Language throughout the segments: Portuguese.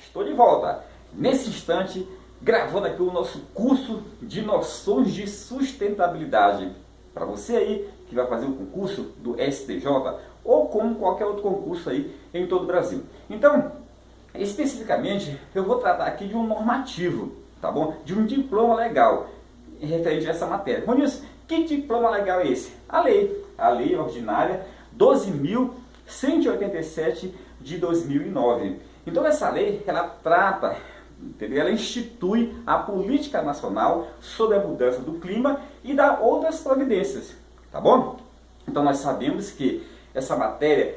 estou de volta, nesse instante, gravando aqui o nosso curso de noções de sustentabilidade. Para você aí que vai fazer o concurso do STJ ou como qualquer outro concurso aí em todo o Brasil. Então, especificamente, eu vou tratar aqui de um normativo, tá bom? De um diploma legal referente a essa matéria. Ronilson, que diploma legal é esse? A lei ordinária 12.187 de 2009. Então essa lei, ela trata, entendeu? Ela institui a política nacional sobre a mudança do clima e dá outras providências, tá bom? Então nós sabemos que essa matéria,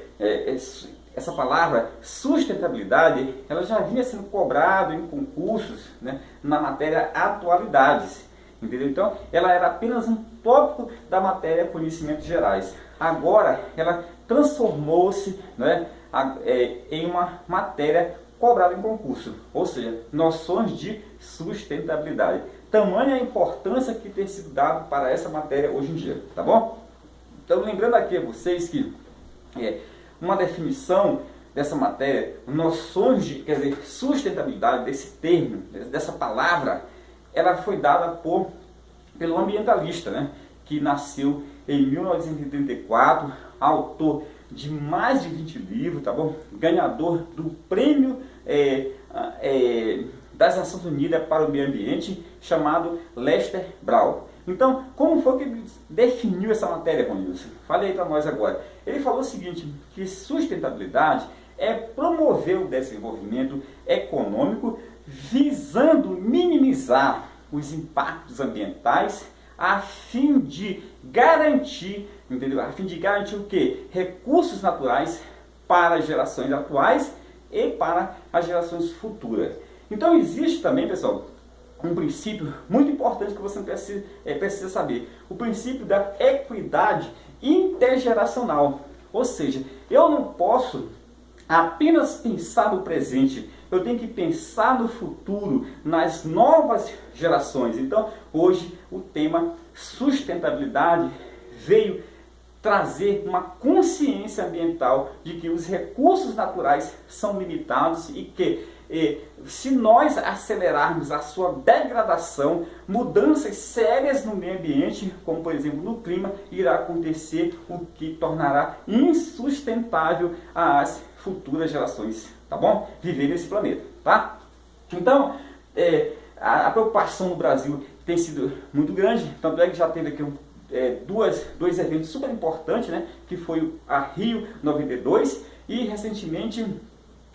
essa palavra sustentabilidade, ela já vinha sendo cobrada em concursos, né, na matéria atualidades, entendeu? Então ela era apenas um tópico da matéria conhecimentos gerais. Agora ela transformou-se, né, em uma matéria cobrada em concurso, ou seja, noções de sustentabilidade. Tamanha a importância que tem sido dada para essa matéria hoje em dia, tá bom? Então lembrando aqui a vocês que uma definição dessa matéria, noções de, sustentabilidade, desse termo, dessa palavra, ela foi dada pelo ambientalista, né, que nasceu em 1934, autor de mais de 20 livros, tá bom? Ganhador do prêmio das Nações Unidas para o Meio Ambiente, chamado Lester Brown. Então, como foi que ele definiu essa matéria, Ronilson? Fale aí para nós agora. Ele falou o seguinte, que sustentabilidade é promover o desenvolvimento econômico visando minimizar os impactos ambientais a fim de garantir, entendeu? A fim de garantir o quê? Recursos naturais para as gerações atuais e para as gerações futuras. Então existe também, pessoal, um princípio muito importante que você precisa saber. O princípio da equidade intergeracional. Ou seja, eu não posso apenas pensar no presente, eu tenho que pensar no futuro, nas novas gerações. Então, hoje, o tema sustentabilidade veio trazer uma consciência ambiental de que os recursos naturais são limitados e que se nós acelerarmos a sua degradação, mudanças sérias no meio ambiente, como por exemplo no clima, irá acontecer, o que tornará insustentável as futuras gerações, tá bom? Viver nesse planeta, tá? Então, a preocupação no Brasil tem sido muito grande, tanto é que já teve aqui dois eventos super importantes, né? Que foi a Rio 92 e recentemente,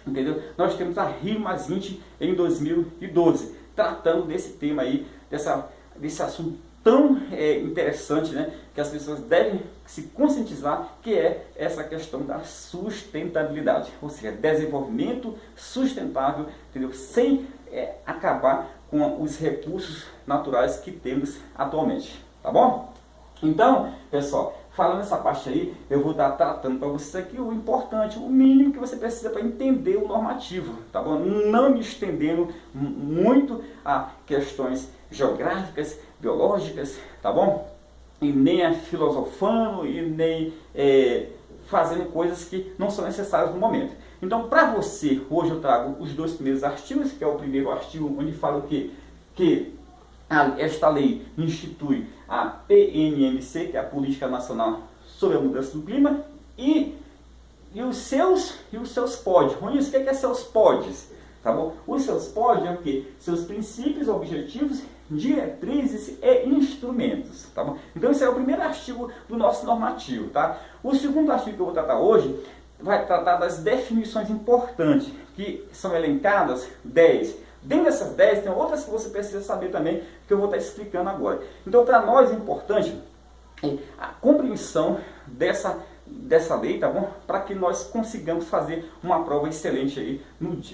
entendeu? Nós temos a Rio+20 em 2012, tratando desse tema aí, desse assunto tão interessante, né? Que as pessoas devem se conscientizar, que é essa questão da sustentabilidade, ou seja, desenvolvimento sustentável, entendeu? Sem acabar com os recursos naturais que temos atualmente, tá bom? Então, pessoal, falando essa parte aí, eu vou estar tratando para vocês aqui o importante, o mínimo que você precisa para entender o normativo, tá bom? Não me estendendo muito a questões geográficas, biológicas, tá bom? E nem filosofando e nem fazendo coisas que não são necessárias no momento. Então, para você, hoje eu trago os dois primeiros artigos, que é o primeiro artigo onde fala que esta lei institui a PNMC, que é a Política Nacional sobre a Mudança do Clima, e os seus PODs. Ronilson, o que é seus PODs? Tá bom? Os seus PODs é o quê? Seus princípios, objetivos, diretrizes e instrumentos. Tá bom? Então esse é o primeiro artigo do nosso normativo. Tá? O segundo artigo que eu vou tratar hoje vai tratar das definições importantes, que são elencadas 10. Dentro dessas 10, tem outras que você precisa saber também, que eu vou estar explicando agora. Então, para nós é importante a compreensão dessa lei, tá bom? Para que nós consigamos fazer uma prova excelente aí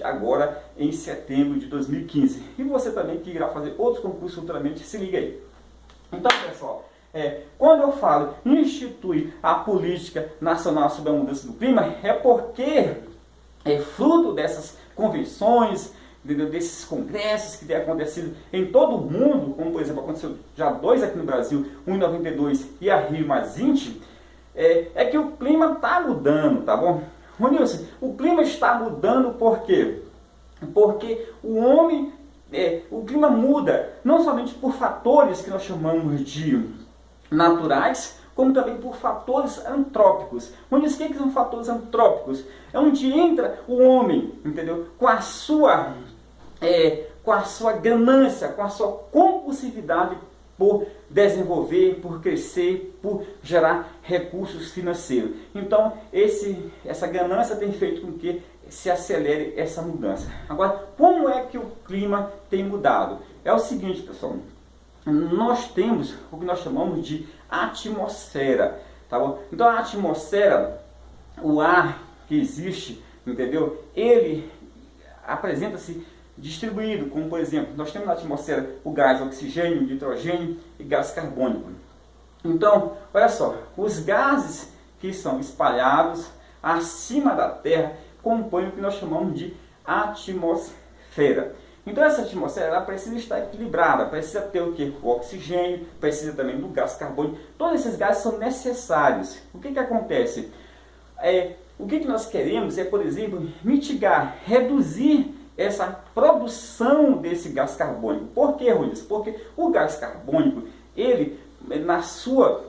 agora em setembro de 2015. E você também que irá fazer outros concursos futuramente, se liga aí. Então, pessoal, quando eu falo institui a Política Nacional sobre a Mudança do Clima, é porque é fruto dessas convenções, desses congressos que têm acontecido em todo o mundo, como por exemplo aconteceu já 2 aqui no Brasil, um em 92 e a Rio+20, é que o clima está mudando, tá bom? Ronilson, o clima está mudando por quê? porque o homem, o clima muda, não somente por fatores que nós chamamos de naturais, como também por fatores antrópicos. Onde o que são fatores antrópicos? É onde entra o homem, entendeu? Com a sua ganância, com a sua compulsividade por desenvolver, por crescer, por gerar recursos financeiros. Então, essa ganância tem feito com que se acelere essa mudança. Agora, como é que o clima tem mudado? É o seguinte, pessoal. Nós temos o que nós chamamos de atmosfera, tá bom? Então, a atmosfera, o ar que existe, entendeu? Ele apresenta-se distribuído, como por exemplo, nós temos na atmosfera o gás oxigênio, nitrogênio e gás carbônico. Então, olha só, os gases que são espalhados acima da Terra compõem o que nós chamamos de atmosfera. Então essa atmosfera ela precisa estar equilibrada, precisa ter o que? O oxigênio, precisa também do gás carbônico. Todos esses gases são necessários. O que acontece? O que nós queremos é, por exemplo, mitigar, reduzir essa produção desse gás carbônico. Por que, Roniz? Porque o gás carbônico, ele, na sua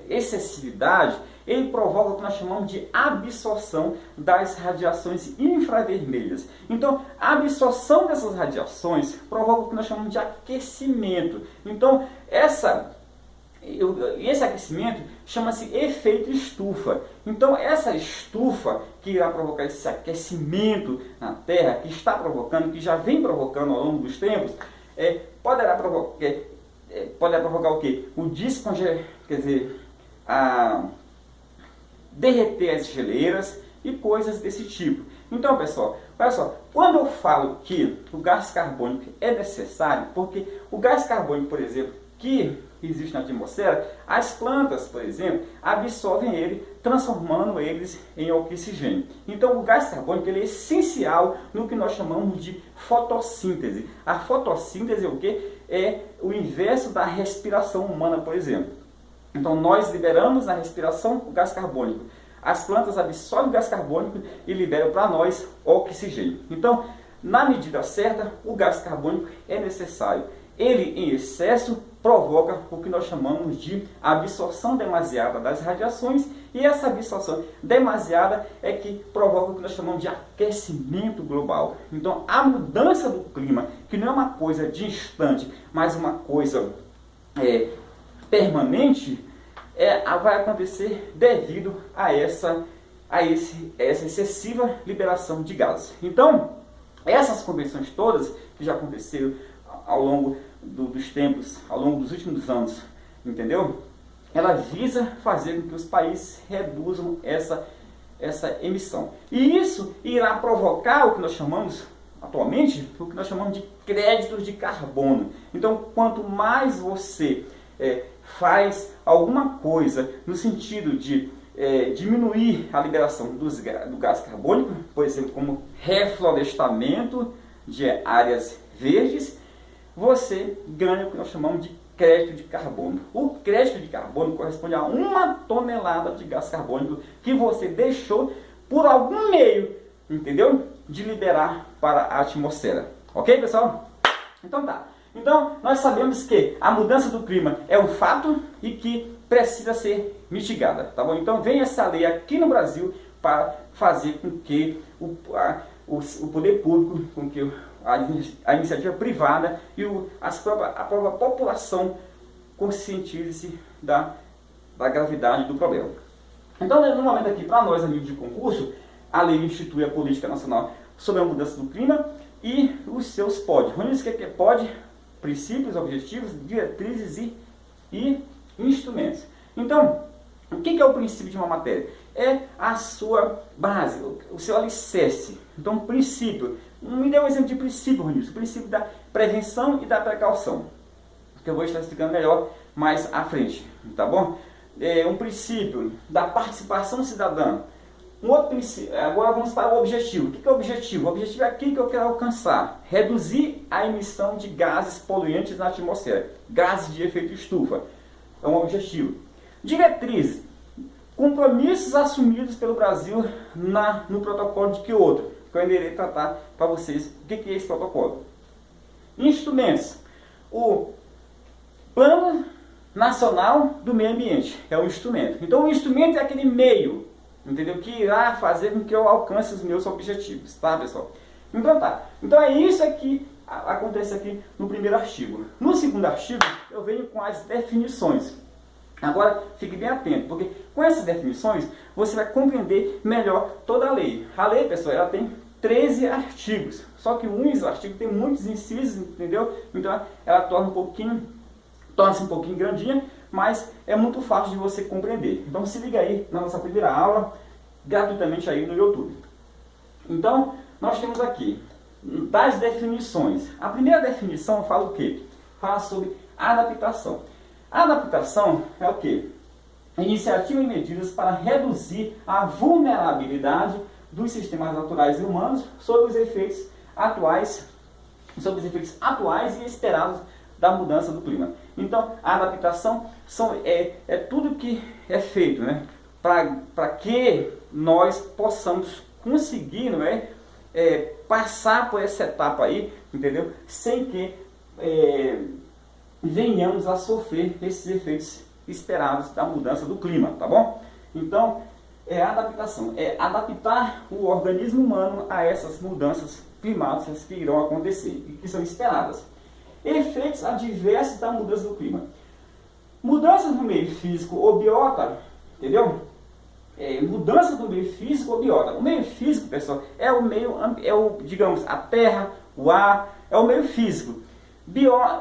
excessividade, ele provoca o que nós chamamos de absorção das radiações infravermelhas. Então, a absorção dessas radiações provoca o que nós chamamos de aquecimento. Então, esse aquecimento chama-se efeito estufa. Então, essa estufa que irá provocar esse aquecimento na Terra, que está provocando, que já vem provocando ao longo dos tempos, poderá provocar o quê? O descongelamento, quer dizer, derreter as geleiras e coisas desse tipo. Então, pessoal, olha só, quando eu falo que o gás carbônico é necessário, porque o gás carbônico, por exemplo, que existe na atmosfera, as plantas, por exemplo, absorvem ele, transformando eles em oxigênio. Então, o gás carbônico ele é essencial no que nós chamamos de fotossíntese. A fotossíntese é o quê? É o inverso da respiração humana, por exemplo. Então, nós liberamos na respiração o gás carbônico. As plantas absorvem o gás carbônico e liberam para nós oxigênio. Então, na medida certa, o gás carbônico é necessário. Ele, em excesso, provoca o que nós chamamos de absorção demasiada das radiações, e essa absorção demasiada é que provoca o que nós chamamos de aquecimento global. Então, a mudança do clima, que não é uma coisa de instante, mas uma coisa permanente, vai acontecer devido a essa excessiva liberação de gases. Então, essas convenções todas que já aconteceram ao longo dos tempos, ao longo dos últimos anos, entendeu? Ela visa fazer com que os países reduzam essa emissão. E isso irá provocar o que nós chamamos atualmente, o que nós chamamos de créditos de carbono. Então, quanto mais você faz alguma coisa no sentido de diminuir a liberação do gás carbônico, por exemplo, como reflorestamento de áreas verdes, você ganha o que nós chamamos de crédito de carbono. O crédito de carbono corresponde a 1 tonelada de gás carbônico que você deixou por algum meio, entendeu? De liberar para a atmosfera. Ok, pessoal? Então tá. Então, nós sabemos que a mudança do clima é um fato e que precisa ser mitigada, tá bom? Então, vem essa lei aqui no Brasil para fazer com que o poder público, com que a iniciativa privada e a própria população conscientize-se da gravidade do problema. Então, no momento aqui, para nós, amigos de concurso, a lei institui a Política Nacional sobre a Mudança do Clima e os seus POD. Vamos dizer o que é POD? Princípios, objetivos, diretrizes e instrumentos. Então, o que é o princípio de uma matéria? É a sua base, o seu alicerce. Então, princípio. Me dê um exemplo de princípio, Ronilson. O princípio da prevenção e da precaução, que eu vou estar explicando melhor mais à frente, tá bom? Um princípio da participação cidadã. Um outro princípio. Agora vamos para o objetivo. O que é o objetivo? O objetivo é aquilo que eu quero alcançar. Reduzir a emissão de gases poluentes na atmosfera. Gases de efeito estufa. É um objetivo. Diretrizes. Compromissos assumidos pelo Brasil no protocolo de Kyoto. que eu irei tratar para vocês o que é esse protocolo. Instrumentos. O Plano Nacional do Meio Ambiente é um instrumento. Então o instrumento é aquele meio, entendeu? Que irá fazer com que eu alcance os meus objetivos, tá, pessoal? Então tá. Então é isso que acontece aqui no primeiro artigo. No segundo artigo eu venho com as definições. Agora fique bem atento, porque com essas definições você vai compreender melhor toda a lei. A lei, pessoal, ela tem 13 artigos. Só que um artigo tem muitos incisos, entendeu? Então ela torna-se um pouquinho grandinha, mas é muito fácil de você compreender. Então se liga aí na nossa primeira aula, gratuitamente aí no YouTube. Então, nós temos aqui das definições. A primeira definição fala o quê? Fala sobre adaptação. A adaptação é o quê? Iniciativa e medidas para reduzir a vulnerabilidade dos sistemas naturais e humanos sobre os efeitos atuais e esperados da mudança do clima. Então, a adaptação é tudo que é feito, né, para que nós possamos conseguir, não é, passar por essa etapa aí, entendeu? Sem que venhamos a sofrer esses efeitos esperados da mudança do clima, tá bom? Então, adaptação, é adaptar o organismo humano a essas mudanças climáticas que irão acontecer e que são esperadas. Efeitos adversos da mudança do clima. Mudanças no meio físico ou biota, entendeu? Mudança do meio físico ou biota. O meio físico, pessoal, digamos, a terra, o ar, é o meio físico.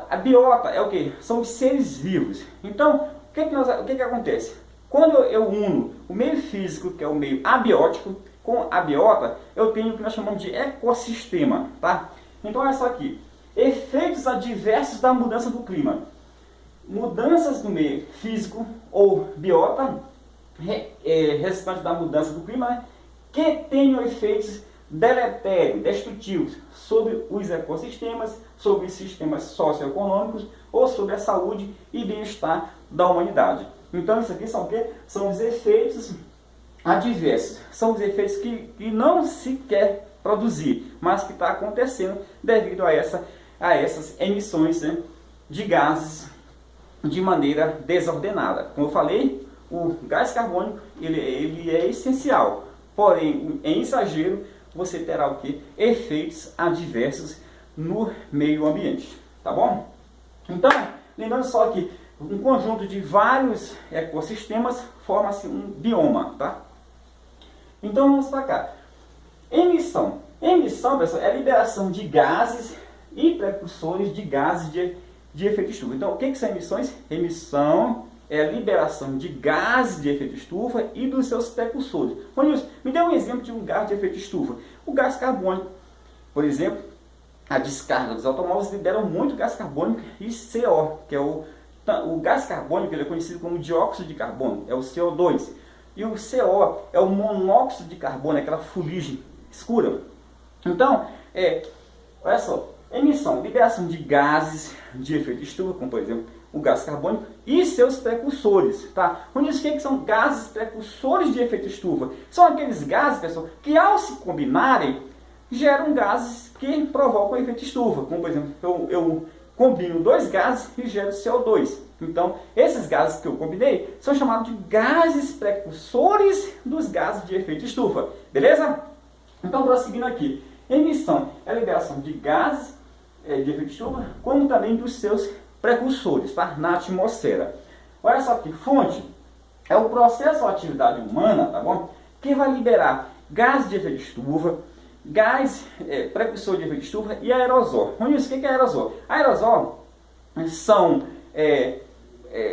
A biota é o que? São os seres vivos. Então, o que acontece? Quando eu uno o meio físico, que é o meio abiótico, com a biota, eu tenho o que nós chamamos de ecossistema, tá? Então, olha só aqui. Efeitos adversos da mudança do clima. Mudanças no meio físico ou biota, resultante da mudança do clima, né, que tenham efeitos deletérios, destrutivos sobre os ecossistemas, sobre os sistemas socioeconômicos ou sobre a saúde e bem-estar da humanidade. Então isso aqui são o quê? São os efeitos adversos, são os efeitos que não se quer produzir, mas que está acontecendo devido a essas emissões, né, de gases de maneira desordenada. Como eu falei, o gás carbônico ele é essencial, porém em exagero você terá o que? Efeitos adversos no meio ambiente, tá bom? Então, lembrando só que um conjunto de vários ecossistemas forma-se um bioma, tá? Então vamos para cá. Emissão. Emissão, pessoal, é a liberação de gases e precursores de gases de efeito estufa. Então, o que são emissões? Emissão é a liberação de gases de efeito estufa e dos seus precursores. Ronilson, me dê um exemplo de um gás de efeito estufa. O gás carbônico, por exemplo, a descarga dos automóveis liberam muito gás carbônico e CO, que é o gás carbônico, ele é conhecido como dióxido de carbono, é o CO2. E o CO é o monóxido de carbono, aquela fuligem escura. Então, olha só, emissão, liberação de gases de efeito estufa, como por exemplo o gás carbônico e seus precursores, tá? Onde o que são gases precursores de efeito estufa? São aqueles gases, pessoal, que ao se combinarem geram gases que provocam efeito estufa. Como por exemplo, eu combino dois gases e gero CO2. Então, esses gases que eu combinei são chamados de gases precursores dos gases de efeito estufa. Beleza? Então, prosseguindo aqui. Emissão é a liberação de gases de efeito estufa, como também dos seus precursores, tá? Na atmosfera. Olha só aqui, fonte é o processo ou atividade humana, tá bom? Que vai liberar gás de efeito estufa, gás precursor de efeito estufa e aerosol. O que é aerosol? Aerosol são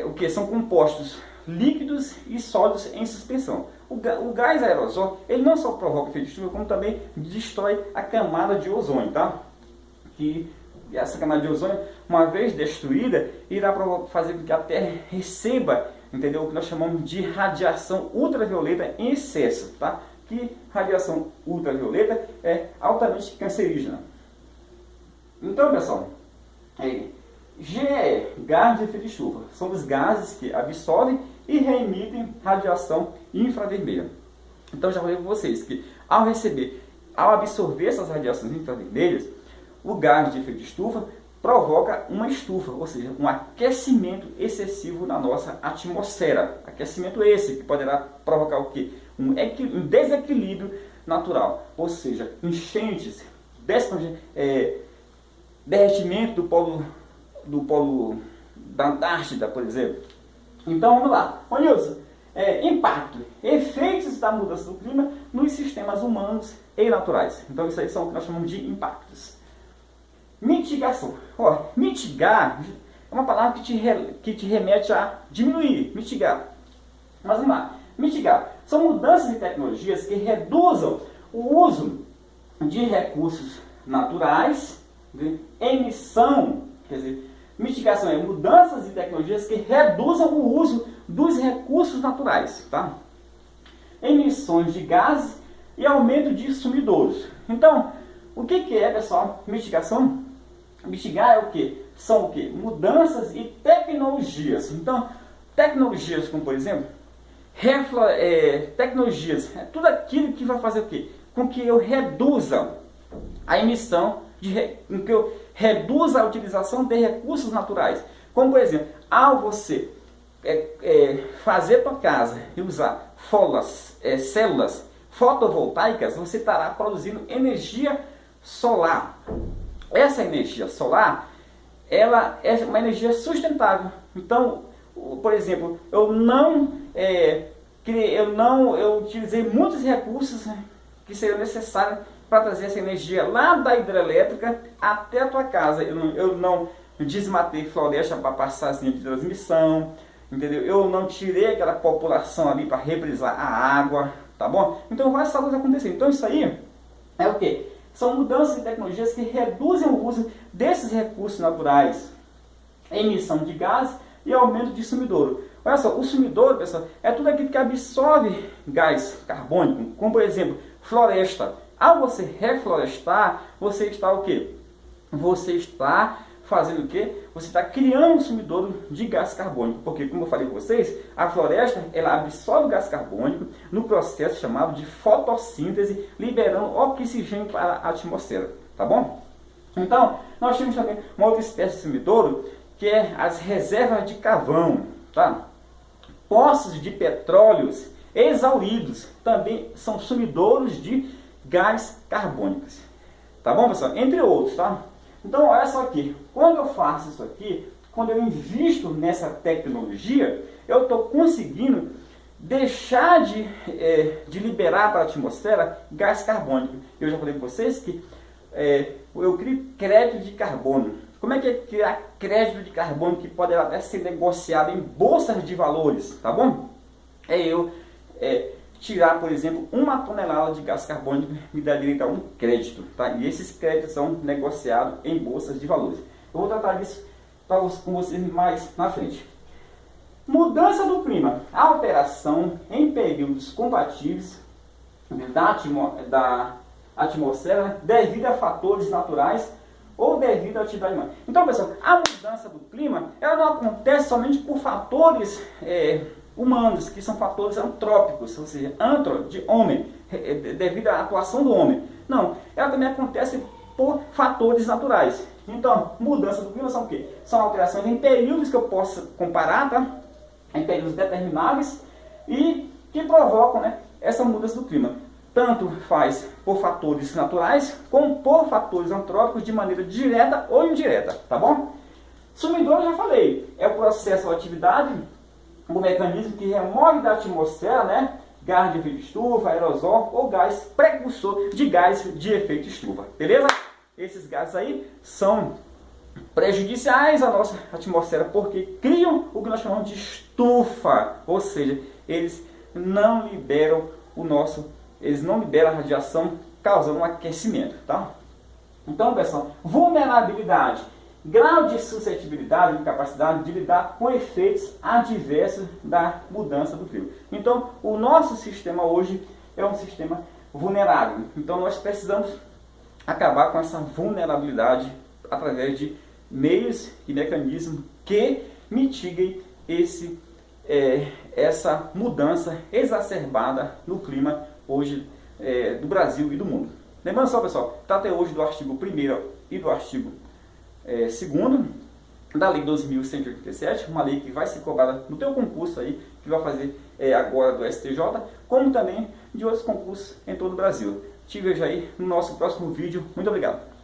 o que são compostos líquidos e sólidos em suspensão. O gás aerosol ele não só provoca efeito estufa, como também destrói a camada de ozônio, tá? Que essa camada de ozônio, uma vez destruída, irá fazer com que a Terra receba, entendeu? O que nós chamamos de radiação ultravioleta em excesso, tá? Que radiação ultravioleta é altamente cancerígena. Então, pessoal, GE, gás de efeito estufa, são os gases que absorvem e reemitem radiação infravermelha. Então, já falei para vocês que ao receber ao absorver essas radiações infravermelhas, o gás de efeito estufa provoca uma estufa, ou seja, um aquecimento excessivo na nossa atmosfera. Aquecimento esse que poderá provocar o quê? Um desequilíbrio natural, ou seja, enchentes, derretimento do polo da Antártida, por exemplo. Então vamos lá. Ô Nilson, impacto, efeitos da mudança do clima nos sistemas humanos e naturais. Então isso aí são o que nós chamamos de impactos. Mitigação. Mitigar é uma palavra que te remete a diminuir, mitigar. Mas vamos lá. Mitigar são mudanças em tecnologias que reduzam o uso de recursos naturais, de emissão, quer dizer, mitigação é mudanças em tecnologias que reduzam o uso dos recursos naturais, tá? Emissões de gases e aumento de sumidouros. Então, o que é, pessoal, mitigação? Mitigar é o que? São o que? Mudanças e tecnologias. Então, tecnologias como, por exemplo, tecnologias, é tudo aquilo que vai fazer o quê? Com que eu reduza a emissão, com que eu reduza a utilização de recursos naturais. Como, por exemplo, ao você fazer tua casa e usar células fotovoltaicas, você estará produzindo energia solar. Essa energia solar, ela é uma energia sustentável. Então, por exemplo, eu utilizei muitos recursos que seriam necessários para trazer essa energia lá da hidrelétrica até a tua casa. Eu não desmatei floresta para passar as linhas de transmissão, entendeu? Eu não tirei aquela população ali para reprisar a água, tá bom? Então várias coisas acontecendo. Então isso aí é o que? São mudanças em tecnologias que reduzem o uso desses recursos naturais, emissão de gases e aumento de sumidouro. Olha só, o sumidouro, pessoal, é tudo aquilo que absorve gás carbônico, como por exemplo, floresta. Ao você reflorestar, você está o quê? Você está fazendo o quê? Você está criando um sumidouro de gás carbônico. Porque, como eu falei com vocês, a floresta ela absorve o gás carbônico no processo chamado de fotossíntese, liberando oxigênio para a atmosfera. Tá bom? Então, nós temos também uma outra espécie de sumidouro, que é as reservas de carvão. Tá? Poços de petróleos exauridos também são sumidouros de gás carbônicos. Tá bom, pessoal? Entre outros, tá? Então, olha só aqui. Quando eu faço isso aqui, quando eu invisto nessa tecnologia, eu estou conseguindo deixar de liberar para a atmosfera gás carbônico. Eu já falei para vocês que eu crio crédito de carbono. Como é que é criar crédito de carbono que pode até ser negociado em bolsas de valores, tá bom? Eu tirar, por exemplo, 1 tonelada de gás carbônico me dá direito a um crédito, tá? E esses créditos são negociados em bolsas de valores. Eu vou tratar disso com vocês mais na frente. Mudança do clima, alteração em períodos compatíveis da atmosfera devido a fatores naturais ou devido à atividade humana. Então, pessoal, a mudança do clima ela não acontece somente por fatores humanos, que são fatores antrópicos, ou seja, de homem, devido à atuação do homem. Não, ela também acontece por fatores naturais. Então, mudança do clima são o quê? São alterações em períodos que eu posso comparar, tá? Em períodos determináveis e que provocam, né, essa mudança do clima. Tanto faz por fatores naturais, como por fatores antrópicos de maneira direta ou indireta, tá bom? Sumidouro, já falei, é o processo ou atividade, o mecanismo que remove da atmosfera, né, gás de efeito estufa, aerosol ou gás precursor de gás de efeito estufa, beleza? Esses gases aí são prejudiciais à nossa atmosfera porque criam o que nós chamamos de estufa, ou seja, eles não liberam a radiação causando um aquecimento, tá? Então, pessoal, vulnerabilidade, grau de suscetibilidade e capacidade de lidar com efeitos adversos da mudança do clima. Então, o nosso sistema hoje é um sistema vulnerável. Então, nós precisamos acabar com essa vulnerabilidade através de meios e mecanismos que mitiguem essa mudança exacerbada no clima hoje do Brasil e do mundo. Lembrando só, pessoal, trata hoje do artigo 1º e do artigo 2º da Lei 12.187, uma lei que vai ser cobrada no teu concurso aí, que vai fazer agora do STJ, como também de outros concursos em todo o Brasil. Te vejo aí no nosso próximo vídeo. Muito obrigado.